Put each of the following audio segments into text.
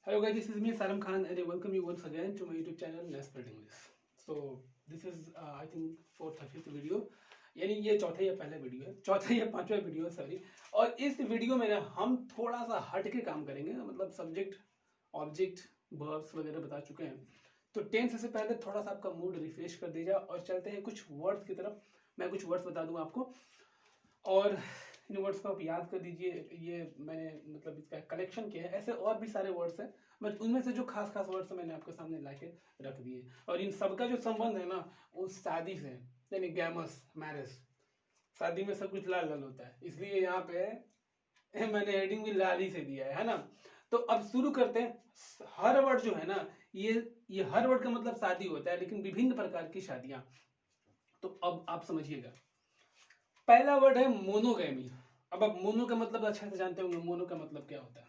Hello guys, this is me Saram Khan and I welcome you once again to my YouTube channel Nespread English. So this is I think fourth or fifth video, यानी ये चौथा या पहला video है, चौथा या पांचवा video है सॉरी। और इस वीडियो में ना हम थोड़ा सा हट के काम करेंगे, मतलब सब्जेक्ट ऑब्जेक्ट वर्ब्स वगैरह बता चुके हैं, तो टेंस से पहले थोड़ा सा आपका मूड रिफ्रेश कर दीजिए और चलते हैं कुछ वर्ड्स की तरफ। मैं कुछ वर्ड्स बता दूंगा आपको और इन वर्ड्स को आप याद कर दीजिए। ये मैंने मतलब इसका कलेक्शन किया है, ऐसे और भी सारे वर्ड्स हैं, बट उनमें से जो खास खास वर्ड्स मैंने आपके सामने लाके रख दिए। और इन सबका जो संबंध है ना वो शादी से, यानी गैमस मैरिज, शादी में सब कुछ लाल लाल होता है, इसलिए यहाँ पे मैंने हेडिंग भी लाल ही से दिया है ना। तो अब शुरू करते हैं। हर वर्ड जो है ना, ये हर वर्ड का मतलब शादी होता है, लेकिन विभिन्न प्रकार की शादियां। तो अब आप समझिएगा, पहला वर्ड है मोनोगैमी। अब आप मोनो का मतलब अच्छे से जानते होंगे, मोनो का मतलब क्या होता है।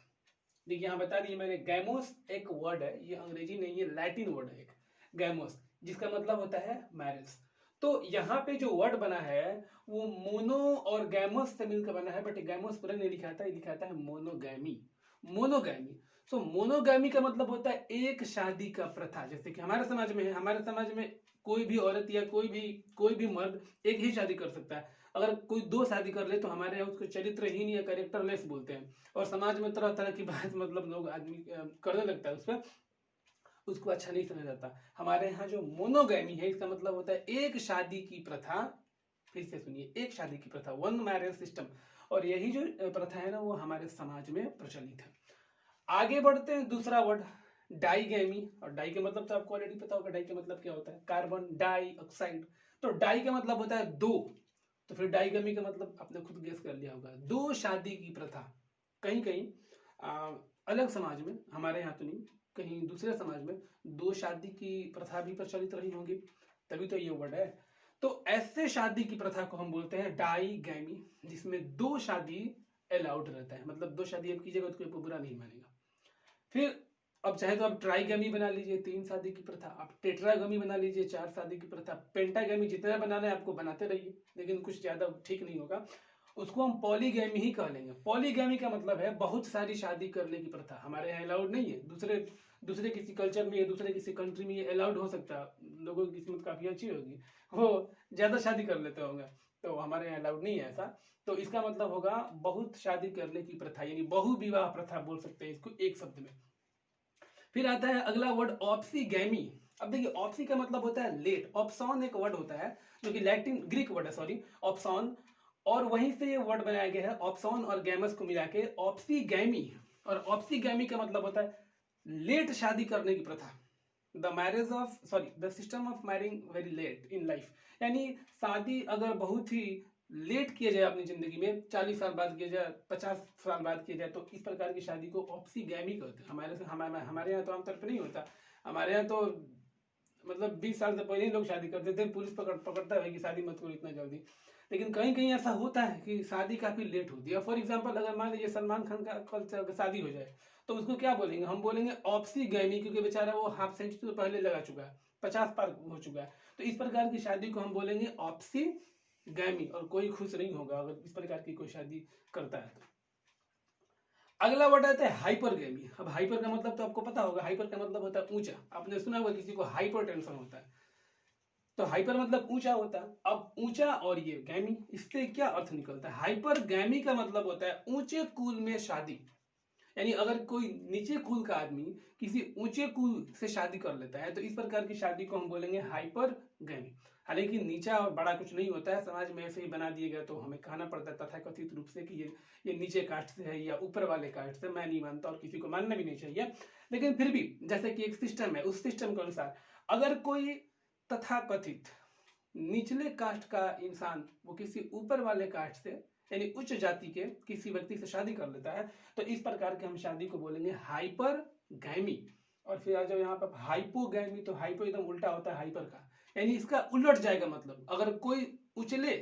देखिए यहाँ बता दिए मैंने, गैमोस एक वर्ड है, ये अंग्रेजी नहीं है, लैटिन वर्ड है एक गैमोस, जिसका मतलब होता है मैरिज। तो यहाँ पे जो वर्ड बना है वो मोनो और गैमोस से मिलकर बना है, बट गैमोस पूरा नहीं लिखा था, ये लिखा है मोनोगैमी। मोनोगैमी, सो मोनोगैमी का मतलब होता है एक शादी का प्रथा। जैसे कि हमारे समाज में है, हमारे समाज में कोई भी औरत या कोई भी मर्द एक ही शादी कर सकता है। अगर कोई दो शादी कर ले तो हमारे यहाँ उसको चरित्रहीन या कैरेक्टरलेस बोलते हैं, और समाज में तरह तरह की बात मतलब लोग आदमी करने लगता है उस पर, उसको अच्छा नहीं समझ आता। हमारे यहाँ जो मोनोगैमी है इसका मतलब होता है एक शादी की प्रथा। फिर से सुनिए, एक शादी की प्रथा, वन मैरिज सिस्टम। और यही जो प्रथा है ना वो हमारे समाज में प्रचलित है। आगे बढ़ते हैं, दूसरा वर्ड डाईगैमी। और डाई का मतलब तो आपको ऑलरेडी पता होगा, डाई का मतलब क्या होता है, कार्बन डाई ऑक्साइड। तो डाई का मतलब होता है दो, तो फिर डाईगमी का मतलब आपने खुद गेस कर लिया होगा, दो शादी की प्रथा। कहीं कहीं अलग समाज में, हमारे यहाँ तो नहीं, कहीं दूसरे समाज में दो शादी की प्रथा भी प्रचलित रही होंगी, तभी तो ये वर्ड है। तो ऐसे शादी की प्रथा को हम बोलते हैं डाईगैमी, जिसमें दो शादी अलाउड रहता है, मतलब दो शादी आप कीजिएगा तो कोई बुरा नहीं मानेगा। फिर अब चाहे तो आप ट्राईगमी बना लीजिए, तीन शादी की प्रथा, आप टेट्रागमी बना लीजिए, चार शादी की प्रथा, पेंटागमी, जितना बनाना है आपको बनाते रहिए, लेकिन कुछ ज्यादा ठीक नहीं होगा, उसको हम पॉलीगैमी ही कह लेंगे। पॉलीगैमी का मतलब है बहुत सारी शादी करने की प्रथा। हमारे यहाँ अलाउड नहीं है, दूसरे दूसरे किसी कल्चर में या दूसरे किसी कंट्री में ये अलाउड हो सकता है, लोगों की किस्मत काफी अच्छी होगी, वो ज्यादा शादी कर लेते होंगे, तो हमारे यहाँ अलाउड नहीं है ऐसा। तो इसका मतलब होगा बहुत शादी करने की प्रथा, यानी बहु विवाह प्रथा बोल सकते हैं इसको एक शब्द में। फिर आता है अगला वर्ड ऑप्सीगैमी। अब देखिए, ऑप्सी का मतलब होता है लेट, ऑप्सॉन एक वर्ड होता है जो कि लैटिन ग्रीक वर्ड है, सॉरी ऑप्सॉन, और वहीं से ये वर्ड बनाया गया है, ऑप्सॉन और गैमस को मिला के ऑप्सीगैमी। और ऑप्सीगैमी का मतलब होता है लेट शादी करने की प्रथा, the marriage of sorry the system of marrying very late in life. यानी शादी अगर बहुत ही लेट किया जाए अपनी जिंदगी में, 40 साल बाद किया जाए, 50 साल बाद किया जाए, तो इस प्रकार की शादी को ऑप्सीगैमी कहते हैं। हमारे यहाँ तो आमतौर पर नहीं होता। हमारे यहाँ तो मतलब 20 साल से पहले ही लोग शादी करते थे, पुलिस पकड़ता है कि शादी मत करो इतना जल्दी। लेकिन कहीं कहीं ऐसा होता है कि शादी काफी लेट होती है। फॉर एग्जाम्पल, अगर मान लीजिए सलमान खान का कल शादी हो जाए, तो उसको क्या बोलेंगे, हम बोलेंगे ऑप्सीगैमी, क्योंकि बेचारा वो हाफ सेंचुरी तो पहले लगा चुका है, 50 पार हो चुका है। तो इस प्रकार की शादी को हम बोलेंगे ऑप्सीगैमी, और कोई खुश नहीं होगा अगर इस प्रकार की कोई शादी करता है तो। अगला वर्ड आता है हाइपरगैमी। अब हाइपर का मतलब तो आपको पता होगा, हाइपर का मतलब होता है ऊंचा। आपने सुना होगा किसी को हाइपर टेंशन होता है, तो हाइपर मतलब ऊंचा होता है। अब ऊंचा और ये गैमी, इससे क्या अर्थ निकलता है, हाइपर गैमी का मतलब होता है ऊंचे कुल में शादी। यानी अगर कोई नीचे कुल का आदमी किसी ऊंचे कुल से शादी कर लेता है, तो इस प्रकार की शादी को हम बोलेंगे हाइपर गैमी। हालांकि नीचा और बड़ा कुछ नहीं होता है, समाज में ऐसे ही बना दिए गया, तो हमें कहना पड़ता है तथाकथित रूप से कि ये नीचे कास्ट से है या ऊपर वाले कास्ट से। मैं नहीं मानता और किसी को मानना भी नहीं चाहिए, लेकिन फिर भी जैसे कि एक सिस्टम है, उस सिस्टम के अनुसार अगर कोई तथाकथित निचले कास्ट का इंसान वो किसी ऊपर वाले कास्ट से, यानी उच्च जाति के किसी व्यक्ति से शादी कर लेता है, तो इस प्रकार के हम शादी को बोलेंगे हाइपर गैमी। और फिर आ जाओ यहाँ पर हाइपोगैमी, तो हाइपो एकदम उल्टा होता है हाइपर का, यानी इसका उलट जाएगा। मतलब अगर कोई उचले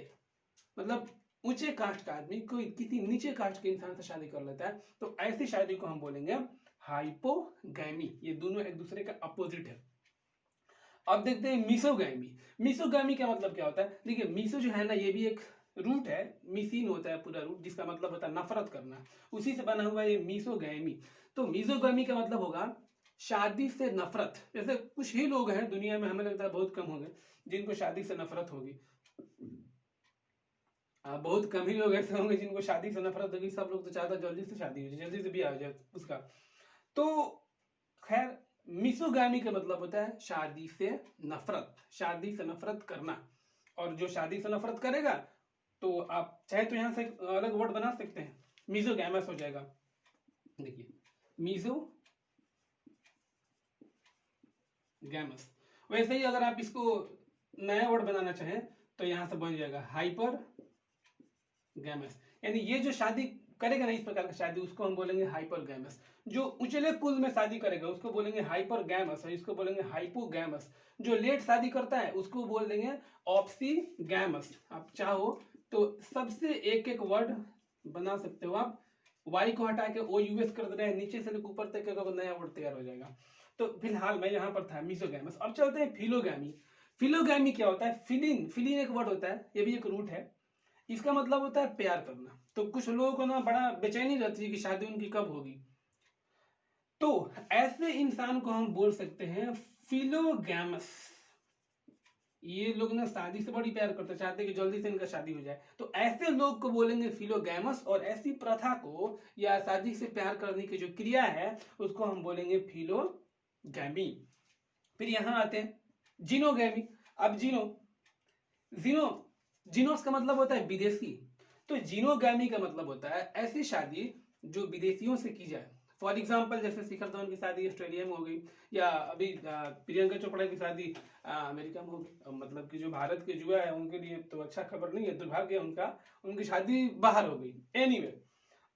मतलब ऊंचे कास्ट का आदमी कोई किसी नीचे कास्ट के इंसान से शादी कर लेता है, तो ऐसी शादी को हम बोलेंगे हाइपोगैमी। ये दोनों एक दूसरे का अपोजिट है। अब देखते हैं मीसोगैमी। मीसोगैमी का मतलब क्या होता है, देखिए मीसो जो है ना, ये भी एक रूट है, मिसिन होता है पूरा रूट, जिसका मतलब होता है नफरत करना, उसी से बना हुआ ये मीसोगैमी। तो मीसोगैमी का मतलब होगा शादी से नफरत। जैसे कुछ ही लोग हैं दुनिया में, हमें लगता है बहुत कम होंगे जिनको शादी से नफरत होगी। बहुत कम ही लोग ऐसे होंगे जिनको शादी से नफरत होगी। सब लोग तो चाहता है जल्दी से शादी हो जाए, जल्दी से भी आ जाए उसका। तो खैर, मिसोगामी का मतलब होता है शादी से नफरत, शादी से नफरत करना। और जो शादी से नफरत करेगा तो आप चाहे तो यहां से अलग वर्ड बना सकते हैं, मिसोगैमस हो जाएगा। देखिए, मिसोगैमस। वैसे ही अगर आप इसको नया वर्ड बनाना चाहें तो यहां से बन जाएगा हाइपर गैमस। यानी ये जो शादी करेगा ना इस प्रकार की शादी, उसको हम बोलेंगे हाइपर गैमस। जो उचले कुल में शादी करेगा उसको बोलेंगे हाइपर गैमस, और इसको बोलेंगे हाइपोगैमस। जो लेट शादी करता है उसको बोल देंगे ऑप्सी गैमस। आप चाहो तो सबसे एक एक वर्ड बना सकते हो आप। वाई को हटा के ओ यूएस कर देना है, नीचे से लेकर ऊपर तक का नया वर्ड तैयार हो जाएगा। तो फिलहाल मैं यहाँ पर था मिसोगैमस। अब चलते हैं फिलोगैमी। फिलोगैमी क्या होता है? फिलिन, फिलिन एक वर्ड होता है, ये भी एक रूट है। इसका मतलब होता है प्यार करना। तो कुछ लोगों को ना बड़ा बेचैनी रहती है कि शादी उनकी कब होगी। तो ऐसे इंसान को हम बोल सकते हैं फिलोगैमस। ये लोग ना शादी से बड़ी प्यार करते, चाहते कि जल्दी से इनका शादी हो जाए। तो ऐसे लोग को बोलेंगे फिलोगैमस, और ऐसी प्रथा को या शादी से प्यार करने की जो क्रिया है उसको हम बोलेंगे फिलोगैमी। फिर यहां आते हैं जिनोगैमी। अब जिनो जीनोस का मतलब होता है विदेशी। तो जीनोगामी का मतलब होता है ऐसी शादी जो विदेशियों से की जाए। फॉर एग्जाम्पल, जैसे शिखर धवन की शादी ऑस्ट्रेलिया में हो गई, या अभी प्रियंका चोपड़ा की शादी अमेरिका में हो गई। मतलब कि जो भारत के युवा है उनके लिए तो अच्छा खबर नहीं है, दुर्भाग्य है उनका, उनकी शादी बाहर हो गई। एनीवे,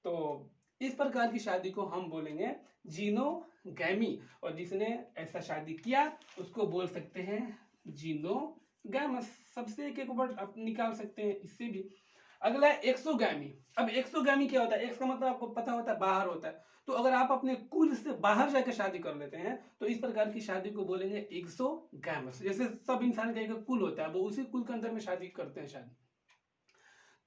तो इस प्रकार की शादी को हम बोलेंगे जीनोगैमी, और जिसने ऐसा शादी किया उसको बोल सकते हैं जीनोगैमस। सबसे एक एक वर्ड आप निकाल सकते हैं इससे भी। अगला है एक्सोगैमी। अब एक्सोगैमी क्या होता है? एक्स का मतलब आपको पता होता है बाहर होता है। तो अगर आप अपने कुल से बाहर जाकर शादी कर लेते हैं तो इस प्रकार की शादी को बोलेंगे एक्सोगैमस। जैसे सब इंसान का एक कुल होता है, वो उसी कुल के अंदर में शादी करते हैं शादी।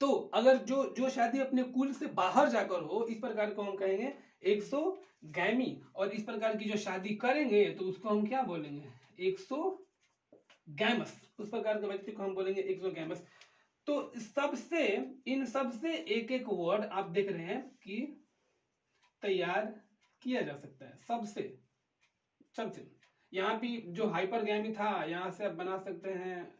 तो अगर जो जो शादी अपने कुल से बाहर जाकर हो, इस प्रकार को हम कहेंगे एक्सोगैमी। और इस प्रकार की जो शादी करेंगे तो उसको हम क्या बोलेंगे? एक्सोगैमस। उस प्रकार के व्यक्ति को हम बोलेंगे एक्सोगैमस। तो सबसे इन सबसे एक एक वर्ड आप देख रहे हैं कि तैयार किया जा सकता है सबसे सबसे। यहाँ पे जो हाइपरगैमी था, यहां से आप बना सकते हैं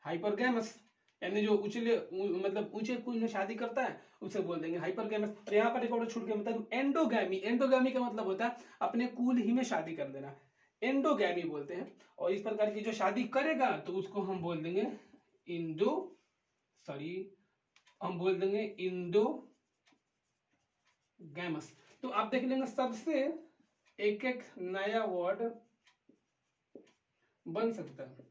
हाइपरगैमस। यानी जो उचले मतलब ऊंचे कुल में शादी करता है उसे बोल देंगे हाइपरगैमस। और यहाँ पर एक और छूट के मतलब एंडोगैमी। एंडोगैमी का मतलब होता है अपने कुल ही में शादी कर देना, एंडोगैमी बोलते हैं। और इस प्रकार की जो शादी करेगा तो उसको हम बोल देंगे हम बोल देंगे इंडोगैमस। तो आप देख लेंगे सबसे एक एक नया वर्ड बन सकता है।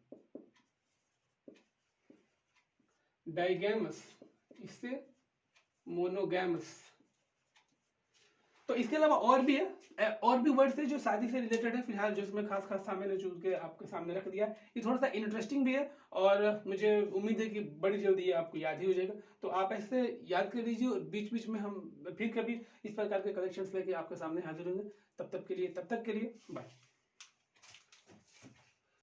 डाइगैमस, इससे मोनोगैमस। तो इसके अलावा और भी है, और भी वर्ड्स है जो शादी से रिलेटेड है। फिलहाल जो इसमें खास खास मैंने चुन के आपके सामने रख दिया। ये थोड़ा सा इंटरेस्टिंग भी है और मुझे उम्मीद है कि बड़ी जल्दी ये आपको याद ही हो जाएगा। तो आप ऐसे याद कर लीजिए, और बीच बीच में हम फिर कभी इस प्रकार के कलेक्शंस लेके आपके सामने हाजिर होंगे। तब तक के लिए बाय।